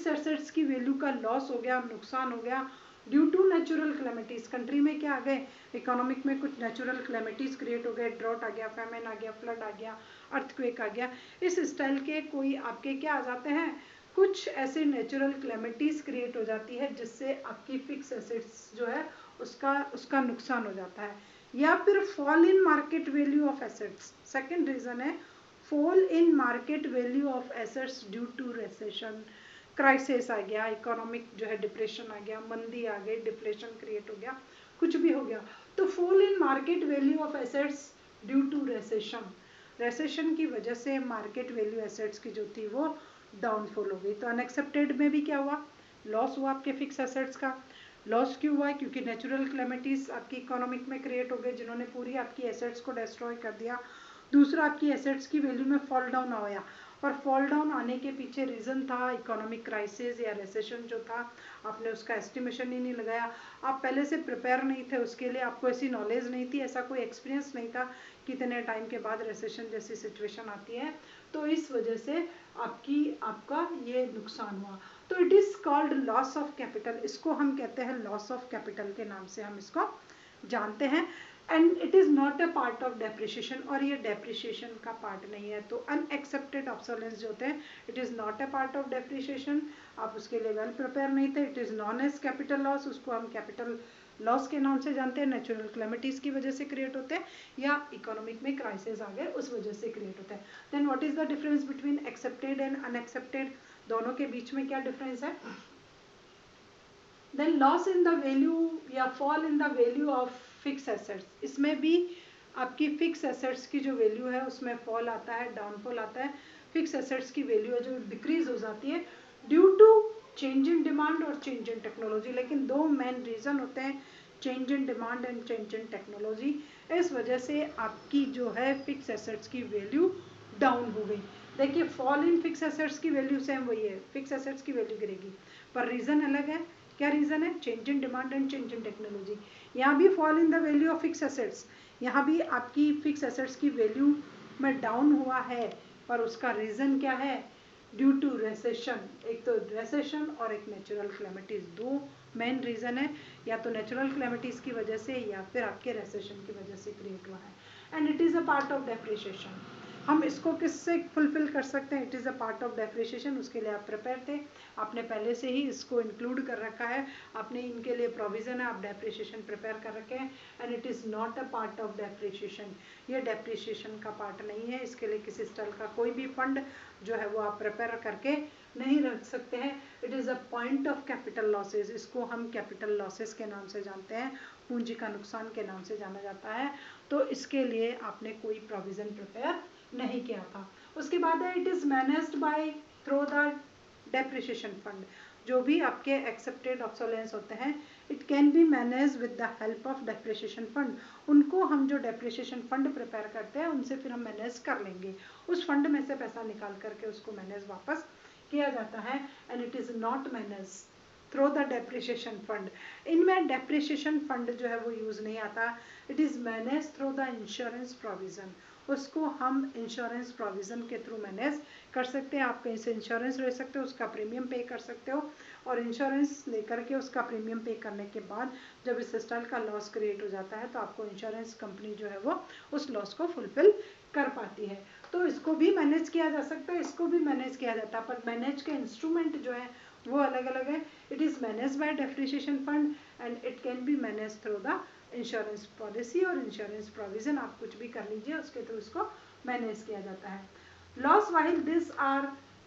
assets की वैल्यू का लॉस हो गया, नुकसान हो गया ड्यू टू नेचुरल क्लेमिटीज। कंट्री में क्या आ गए, इकोनॉमिक में कुछ नेचुरल क्लेमिटीज क्रिएट हो गए, ड्रॉट आ गया, फेमिन आ गया, फ्लड आ गया, अर्थक्वेक आ गया। इस स्टाइल के कोई आपके क्या आ जाते हैं, कुछ ऐसे नेचुरल क्लेमिटीज क्रिएट हो जाती है जिससे आपकी फिक्स एसेट्स जो है उसका नुकसान हो जाता है। या फिर fall in market value of assets, second reason है fall in market value of assets due to recession. Crisis आ गया, इकोनॉमिक जो है डिप्रेशन आ गया, मंदी आ गई, डिफ्लेशन क्रिएट हो गया, कुछ भी हो गया, तो fall in market value of assets due to recession. Recession की वजह से मार्केट वैल्यू एसेट्स की जो थी वो डाउनफॉल हो गई। तो अनएक्सेप्टेड में भी क्या हुआ, लॉस हुआ आपके फिक्स एसेट्स का। लॉस क्यों हुआ, क्योंकि नेचुरल क्लेमिटीज आपकी इकोनॉमिक में क्रिएट हो गए जिन्होंने पूरी आपकी एसेट्स को डिस्ट्रॉय कर दिया। दूसरा, आपकी एसेट्स की वैल्यू में फॉल डाउन आया, और फॉल डाउन आने के पीछे रीज़न था इकोनॉमिक क्राइसिस या रिसेशन जो था, आपने उसका एस्टिमेशन ही नहीं लगाया, आप पहले से प्रिपेयर नहीं थे उसके लिए, आपको ऐसी नॉलेज नहीं थी, ऐसा कोई एक्सपीरियंस नहीं था कितने टाइम के बाद रिसेशन जैसी सिचुएशन आती है, तो इस वजह से आपका ये नुकसान हुआ। तो it is called loss of capital, इसको हम कहते हैं लॉस ऑफ कैपिटल के नाम से हम इसको जानते हैं। And it is not a part of depreciation, और ये डेप्रिसिएशन का पार्ट नहीं है। तो अनएक्सेप्टेड ऑब्सोलेंस जो होते हैं, it is not a part of depreciation, आप उसके लिए वेल प्रिपेयर नहीं थे। It is known as capital loss, उसको हम कैपिटल लॉस के नाम से जानते हैं। नेचुरल क्लेमिटीज की वजह से क्रिएट होते हैं, या इकोनॉमिक में क्राइसिस आ गए उस वजह से क्रिएट होता है। Then what is the difference between accepted and unaccepted, दोनों के बीच में क्या डिफरेंस है। Then loss in the value या fall in the value of fix assets, इसमें भी आपकी फिक्स एसेट्स की जो वैल्यू है उसमें फॉल आता है, डाउनफॉल आता है। फिक्स एसेट्स की वैल्यू है जो डिक्रीज हो जाती है due to change in demand और चेंज इन टेक्नोलॉजी। लेकिन दो मेन रीजन होते हैं, change in demand and change in technology. इस वजह से आपकी जो है फिक्स एसेट्स की वैल्यू डाउन हो गई। देखिए, फॉल इन फिक्स एसेट्स की वैल्यू सेम वही है, फिक्स एसेट्स की वैल्यू गिरेगी, पर रीजन अलग है। क्या रीजन है, change in demand and change in technology. यहाँ भी fall in the value of fix assets, यहाँ भी आपकी फिक्स एसेट्स की वैल्यू में डाउन हुआ है, पर उसका रीजन क्या है, ड्यू टू रेसेशन। एक तो रेसेशन और एक नेचुरल क्लेमिटीज, दो मेन रीजन है, या तो नेचुरल क्लेमिटीज की वजह से या फिर आपके रेसेशन की वजह से क्रिएट हुआ है। And it is a part of depreciation. हम इसको किससे फुलफिल कर सकते हैं, it is a part of depreciation, उसके लिए आप प्रिपेयर थे, आपने पहले से ही इसको इंक्लूड कर रखा है, आपने इनके लिए प्रोविजन है, आप डेप्रिसिएशन प्रिपेयर कर रखे हैं। And it is not a part of depreciation, ये डेप्रिसिएशन का पार्ट नहीं है, इसके लिए किसी स्टाइल का कोई भी फंड जो है वो आप प्रिपेयर करके नहीं रख सकते हैं। It is a point of capital losses, इसको हम कैपिटल लॉसेज के नाम से जानते हैं, पूंजी का नुकसान के नाम से जाना जाता है। तो इसके लिए आपने कोई प्रोविजन प्रिपेयर नहीं किया था। उसके बाद है it is managed by through the depreciation fund. जो भी आपके एक्सेप्टेड ऑब्सोलेंस होते हैं, it can be manage with the help of depreciation fund. उनको हम जो डेप्रिसिएशन फंड प्रिपेयर करते हैं उनसे फिर हम मैनेज कर लेंगे, उस फंड में से पैसा निकाल करके उसको मैनेज वापस किया जाता है। And it is not manage through the depreciation fund. इनमें डेप्रिसिएशन फंड जो है वो यूज़ नहीं आता। It is manage through the insurance provision, उसको हम इंश्योरेंस प्रोविज़न के थ्रू मैनेज कर सकते हैं। आप कहीं से इंश्योरेंस ले सकते हो, उसका प्रीमियम पे कर सकते हो, और इंश्योरेंस लेकर के उसका प्रीमियम पे करने के बाद जब इस स्टाइल का लॉस क्रिएट हो जाता है तो आपको इंश्योरेंस कंपनी जो है वो उस लॉस को फुलफिल कर पाती है। तो इसको भी मैनेज किया जा सकता है, इसको भी मैनेज किया जाता है, पर मैनेज के इंस्ट्रूमेंट जो है वो अलग अलग है। It is manage by depreciation fund and it can be manage through the insurance policy और इंश्योरेंस प्रोविज़न। आप कुछ भी कर लीजिए, उसके थ्रू इसको मैनेज किया जाता है। Loss while this are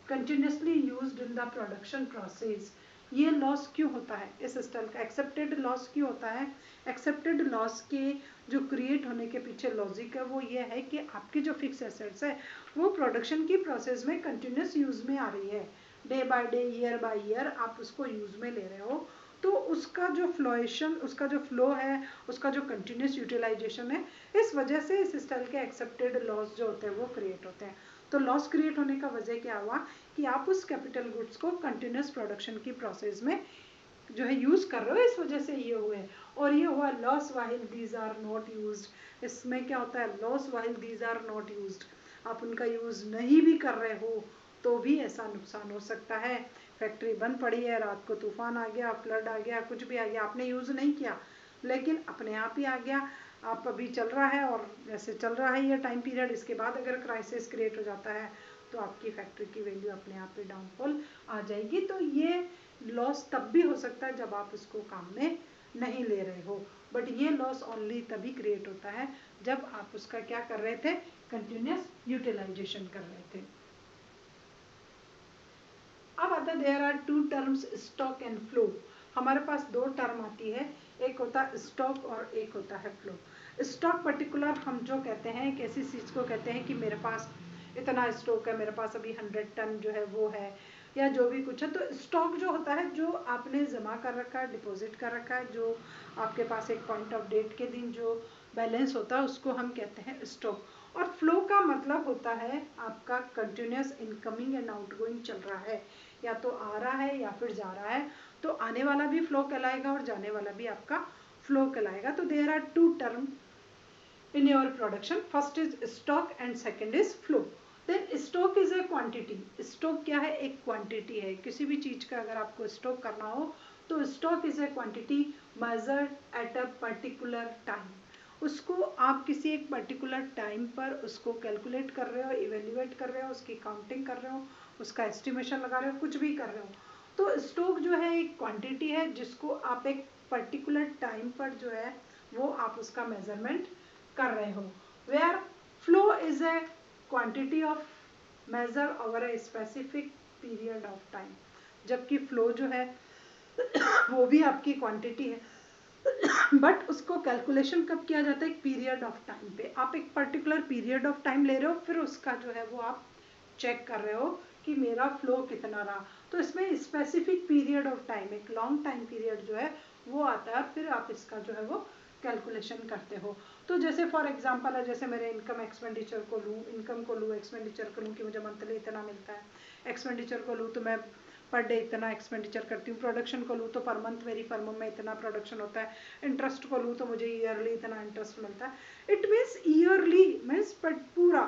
continuously used in the production process. ये लॉस क्यों होता है इस सिस्टम का, एक्सेप्टेड लॉस क्यों होता है? एक्सेप्टेड लॉस के जो क्रिएट होने के पीछे लॉजिक है वो ये है कि आपकी जो फिक्स एसेट्स है वो प्रोडक्शन की प्रोसेस में कंटिन्यूस यूज में आ रही है, day by day, year by year आप उसको यूज में ले रहे हो, तो उसका जो फ्लोएशन, उसका जो फ्लो है, उसका जो कंटिन्यूस यूटिलाइजेशन है, इस वजह से इस स्टाइल के एक्सेप्टेड लॉस जो होते हैं वो क्रिएट होते हैं। तो लॉस क्रिएट होने का वजह क्या हुआ कि आप उस कैपिटल गुड्स को कंटिन्यूस प्रोडक्शन की प्रोसेस में जो है यूज कर रहे हो, इस वजह से ये हुए। और ये हुआ loss while these are not used. इसमें क्या होता है, loss while these are not used, आप उनका यूज नहीं भी कर रहे हो तो भी ऐसा नुकसान हो सकता है। फैक्ट्री बंद पड़ी है, रात को तूफान आ गया, फ्लड आ गया, कुछ भी आ गया, आपने यूज नहीं किया लेकिन अपने आप ही आ गया, आप अभी चल रहा है और वैसे चल रहा है ये टाइम पीरियड, इसके बाद अगर क्राइसिस क्रिएट हो जाता है तो आपकी फैक्ट्री की वैल्यू अपने आप ही डाउनफॉल आ जाएगी। तो ये लॉस तब भी हो सकता है जब आप इसको काम में नहीं ले रहे हो, बट ये लॉस ओनली तभी क्रिएट होता है जब आप उसका क्या कर रहे थे, कंटिन्यूस यूटिलाइजेशन कर रहे थे। अब आता है there are two terms, stock and flow. हमारे पास दो टर्म आती है, एक होता है स्टॉक और एक होता है फ्लो। स्टॉक पर्टिकुलर हम जो कहते हैं एक ऐसी चीज को कहते हैं कि मेरे पास इतना स्टॉक है, मेरे पास अभी 100 टन जो है वो है, या जो भी कुछ है। तो स्टॉक जो होता है जो आपने जमा कर रखा है, डिपॉजिट कर रखा है, जो आपके पास एक पॉइंट ऑफ डेट के दिन जो बैलेंस होता है उसको हम कहते हैं स्टॉक। और फ्लो का मतलब होता है आपका कंटिन्यूस इनकमिंग एंड आउटगोइंग चल रहा है, या तो आ रहा है या फिर जा रहा है, तो आने वाला भी फ्लो कहलाएगा और जाने वाला भी आपका फ्लो कहलाएगा। तो there are two term in your production, first is stock and second is flow. then stock is a quantity. stock क्या है, एक quantity है, किसी भी चीज का अगर आपको stock करना हो तो stock is a quantity measured at a particular time. उसको आप किसी एक पर्टिकुलर टाइम पर उसको कैलकुलेट कर रहे हो, इवेल्युएट कर रहे हो, उसकी काउंटिंग कर रहे हो, उसका एस्टिमेशन लगा रहे हो, कुछ भी कर रहे हो। तो स्टॉक जो है एक क्वांटिटी है जिसको आप एक पर्टिकुलर टाइम पर जो है वो आप उसका मेजरमेंट कर रहे हो। Where flow is a quantity of measure over a specific period of time, जबकि फ्लो जो है वो भी आपकी क्वांटिटी है बट उसको कैलकुलेशन कब किया जाता है, एक पीरियड ऑफ टाइम पे। आप एक पर्टिकुलर पीरियड ऑफ टाइम ले रहे हो, फिर उसका जो है वो आप चेक कर रहे हो कि मेरा फ्लो कितना रहा। तो इसमें स्पेसिफिक पीरियड ऑफ टाइम, एक लॉन्ग टाइम पीरियड जो है वो आता है, फिर आप इसका जो है वो कैलकुलेशन करते हो। तो जैसे फॉर एग्जांपल है, जैसे मेरे इनकम एक्सपेंडिचर को लूँ, इनकम को लूँ, एक्सपेंडिचर को लूँ कि मुझे मंथली इतना मिलता है, एक्सपेंडिचर को लूँ तो मैं पर डे इतना एक्सपेंडिचर करती हूँ, प्रोडक्शन को लूँ तो पर मंथ मेरी फर्म में इतना प्रोडक्शन होता है, इंटरेस्ट को लूँ तो मुझे ईयरली इतना इंटरेस्ट मिलता है। इट मीन्स ईयरली मीन्स पूरा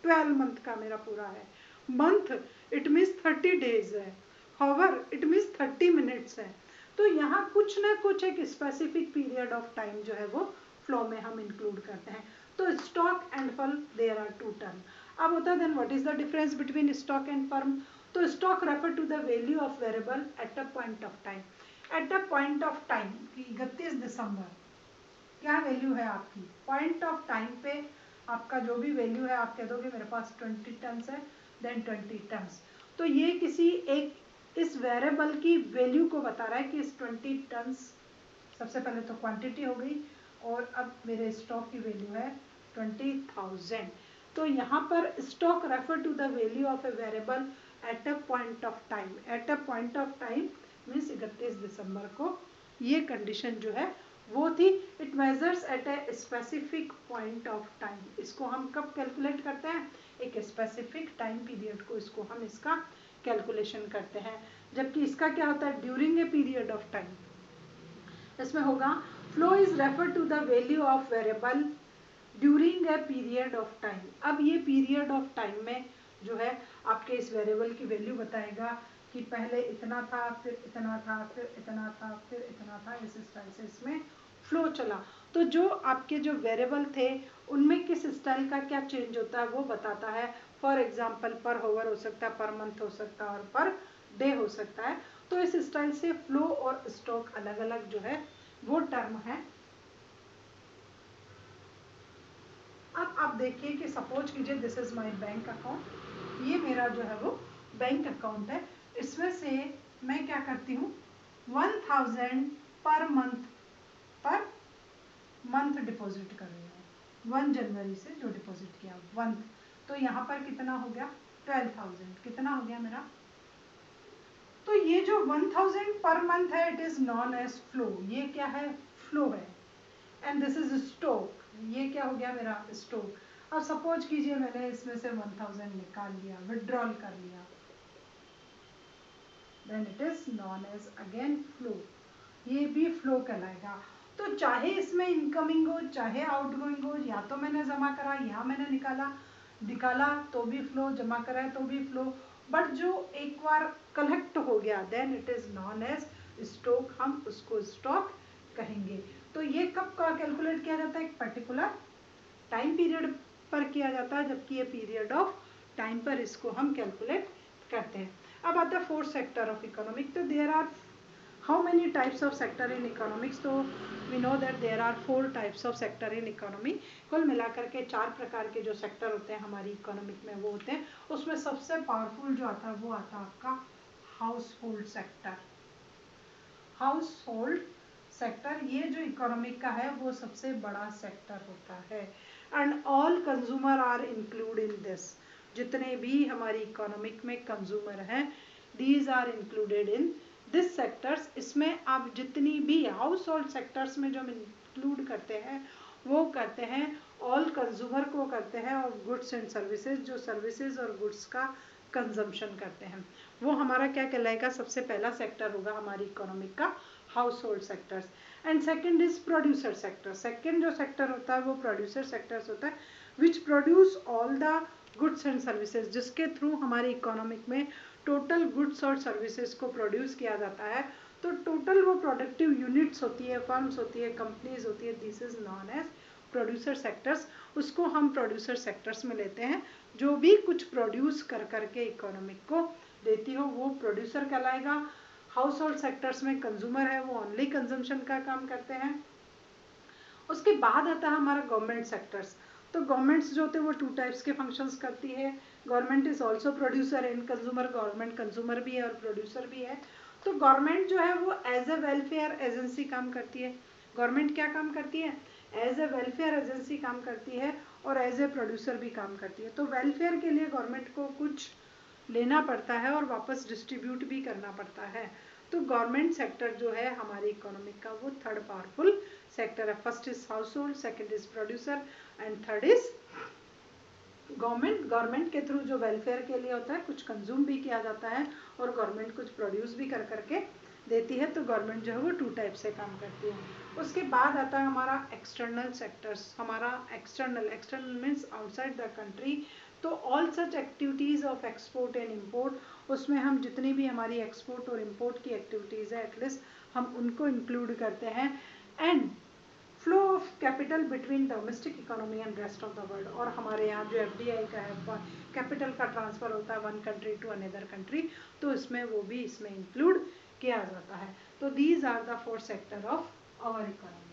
12 मंथ का मेरा पूरा है, मंथ इट मीन्स 30 डेज है, हावर इट मीन्स 30 मिनट्स है। तो यहाँ कुछ ना कुछ एक स्पेसिफिक पीरियड ऑफ टाइम जो है वो फ्लो में हम इंक्लूड करते हैं। तो stock and firm there are two term. अब होता है then what is the difference between stock and firm. तो stock refer to the value of variable at a point of time. At a point of time की 31 दिसंबर क्या value है आपकी, point of time पे आपका जो भी वैल्यू है आप कह दोगे मेरे पास 20 टन है, देन 20 टन। तो ये किसी एक इस वेरिएबल की वैल्यू को बता रहा है कि इस 20 टन, सबसे पहले तो क्वांटिटी हो गई और अब मेरे स्टॉक की वैल्यू है 20,000। तो यहाँ पर stock refer to the value of a variable at a point of time. At a point of time means 31 दिसंबर को ये कंडीशन जो है वो थी। It measures at a specific point of time. इसको हम कब कैलकुलेट करते हैं, एक स्पेसिफिक टाइम पीरियड को इसको हम इसका कैलकुलेशन करते हैं। जबकि इसका क्या होता है, during a period of time. इसमें होगा flow is refer to the value of variable during a period of time. अब ये पीरियड ऑफ टाइम में जो है आपके इस वेरिएबल की वैल्यू बताएगा कि पहले इतना था, फिर इतना था, फिर इतना था, फिर इतना था, इस स्टाइल से इसमें फ्लो चला। तो जो आपके जो वेरिएबल थे उनमें किस स्टाइल का क्या चेंज होता है वो बताता है। फॉर एग्जाम्पल पर होवर हो सकता है, पर मंथ हो सकता है और पर डे हो सकता है। तो इस स्टाइल से फ्लो और स्टॉक अलग अलग जो है वो टर्म है। अब आप देखिए कि सपोज कीजिए this is my bank account, ये मेरा जो है वो बैंक अकाउंट है। इसमें से मैं क्या करती हूँ 1000 पर मंथ डिपॉजिट कर रही हूँ। 1 जनवरी से जो डिपॉजिट किया 1, तो यहाँ पर कितना हो गया 12,000, कितना हो गया मेरा। तो ये जो 1000 पर मंथ है it is known as flow, ये क्या है फ्लो है। एंड दिस इज स्टॉक, ये क्या हो गया मेरा स्टॉक। अब सपोज कीजिए मैंने इसमें से 1000 निकाल लिया, विड्रॉल कर लिया, then it is known as again flow, ये भी फ्लो कहलाएगा। तो चाहे इसमें इनकमिंग हो चाहे आउटगोइंग हो, या तो मैंने जमा करा या मैंने निकाला तो भी फ्लो, जमा करा है तो भी फ्लो, बट जो एक बार कलेक्ट हो गया then it is known as stock, हम उसको स्टॉक कहेंगे। तो ये कब का कैलकुलेट किया जाता है, एक पर्टिकुलर टाइम पीरियड पर किया जाता है, जबकि ये पीरियड ऑफ टाइम पर इसको हम कैलकुलेट करते हैं। अब आता है फोर्थ सेक्टर ऑफ इकोनॉमिक। तो there are how many types of sector in economics, तो we know that there are 4 types of sector in economy. कुल मिलाकर के 4 प्रकार के जो सेक्टर होते हैं हमारी इकोनॉमिक में वो होते हैं। उसमें सबसे पावरफुल जो आता है वो आता है आपका house hold sector. House hold sector ये जो इकोनॉमिक का है वो सबसे बड़ा सेक्टर होता है। And all consumer are include in this, जितने भी हमारी इकोनॉमिक में कंज्यूमर हैं these are included in this sectors. इसमें आप जितनी भी हाउस होल्ड सेक्टर्स में जो हम इंक्लूड करते हैं वो करते हैं ऑल कंज्यूमर को करते हैं, और गुड्स एंड सर्विसेज, जो सर्विसेज और गुड्स का कंजम्पशन करते हैं वो हमारा क्या कहलाएगा, सबसे पहला सेक्टर होगा हमारी इकोनॉमिक का house hold sectors. And second is producer sector. Second जो सेक्टर होता है वो प्रोड्यूसर सेक्टर्स होता है which produce all the goods and services, जिसके थ्रू हमारी इकोनॉमिक में टोटल गुड्स और सर्विसेज को प्रोड्यूस किया जाता है। तो टोटल वो प्रोडक्टिव यूनिट्स होती है, फर्म्स होती है, कंपनीज होती है, this is known as producer sectors. उसको हम प्रोड्यूसर सेक्टर्स में लेते हैं। जो भी कुछ प्रोड्यूस कर करके इकोनॉमिक को देती हो वो प्रोड्यूसर कहलाएगा। हाउस होल्ड सेक्टर्स में कंज्यूमर है वो ओनली कंजम्पशन का काम करते हैं। उसके बाद आता है हमारा गवर्नमेंट सेक्टर्स। तो गवर्नमेंट्स जो होते हैं वो 2 टाइप्स के फंक्शंस करती है। Government is also producer and consumer, government consumer भी है और प्रोड्यूसर भी है। तो गवर्नमेंट जो है वो एज ए वेलफेयर एजेंसी काम करती है। गवर्नमेंट क्या काम करती है, एज ए वेलफेयर एजेंसी काम करती है और एज ए प्रोड्यूसर भी काम करती है। तो वेलफेयर के लिए गवर्नमेंट को कुछ लेना पड़ता है और वापस डिस्ट्रीब्यूट भी करना पड़ता है। तो गवर्नमेंट सेक्टर जो है हमारी इकोनॉमिक का वो थर्ड पावरफुल सेक्टर है। First is house hold, second is producer and third is government. Government के थ्रू जो वेलफेयर के लिए होता है कुछ कंज्यूम भी किया जाता है और गवर्नमेंट कुछ प्रोड्यूस भी कर करके देती है। तो गवर्नमेंट जो है वो 2 टाइप से काम करती है। उसके बाद आता है हमारा एक्सटर्नल सेक्टर्स। हमारा external means outside the country. तो all such activities of export and import, उसमें हम जितनी भी हमारी एक्सपोर्ट और इम्पोर्ट की एक्टिविटीज़ है एटलीस्ट हम उनको इंक्लूड करते हैं। And flow of capital between domestic economy and rest of the world, और हमारे यहाँ जो FDI का है कैपिटल का ट्रांसफ़र होता है one country to another country, तो इसमें वो भी इसमें इंक्लूड किया जाता है। तो these are the 4 sector of our economy.